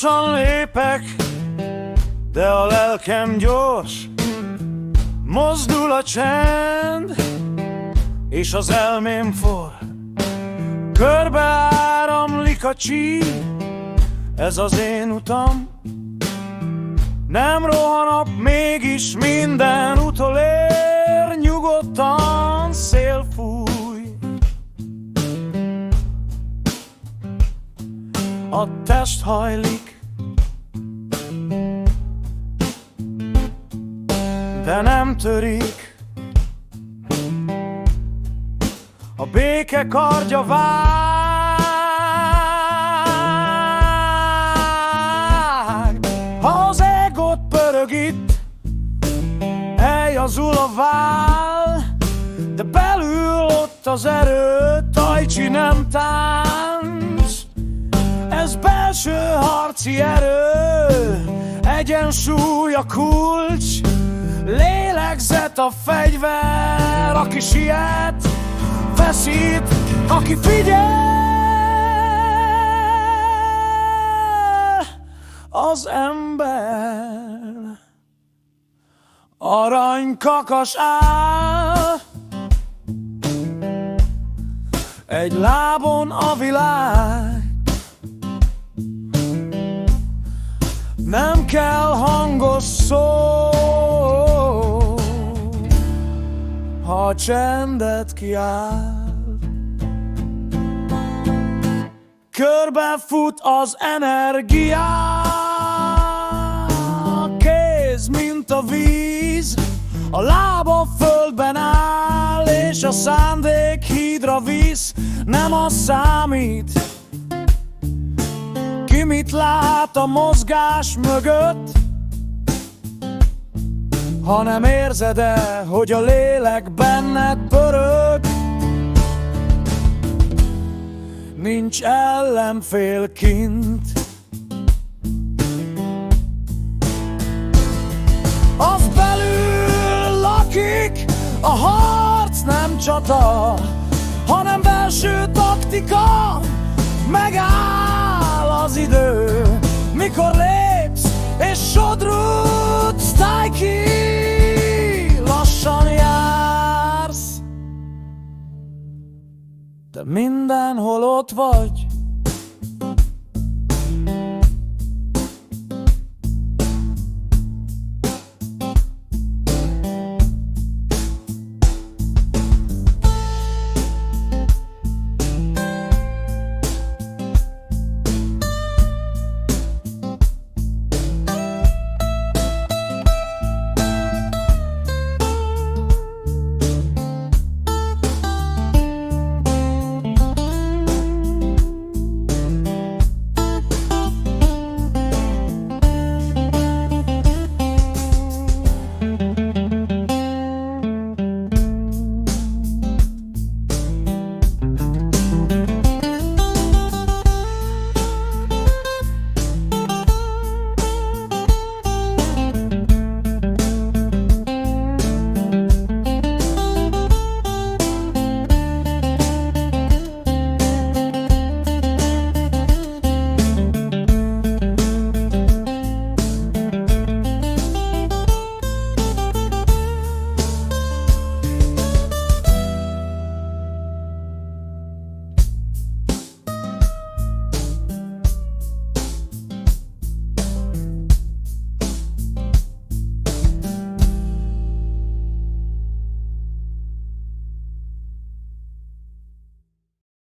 Lassan lépek, de a lelkem gyors. Mozdul a csend, és az elmém forr. Körbe áramlik a csík, ez az én utam. Nem rohanok, mégis minden utolér. Nyugodtan szél fúj, a test hajlik, de nem törik. A béke kardja vág, ha az égót pörög itt, eljazul a vál, de belül ott az erő, tai chi nem tánc. Ez belső harci erő, egyensúly a kulcs, lélegzet a fegyver. Aki siet, veszít, aki figyel, az ember. Aranykakas áll, egy lábon a világ. Nem kell hangos szó, ha a csendet kiáll. Körbefut az energia, kéz, mint a víz. A lába földben áll, és a szándék hídra visz. Nem az számít, ki mit lát a mozgás mögött, hanem érzed-e, hogy a lélek benned pörög. Nincs ellenfél kint, az belül lakik. A harc nem csata, hanem belső taktika. Megáll az idő, mikor lépsz és sodródsz. Tai chi, lassan jársz, de mindenhol ott vagy.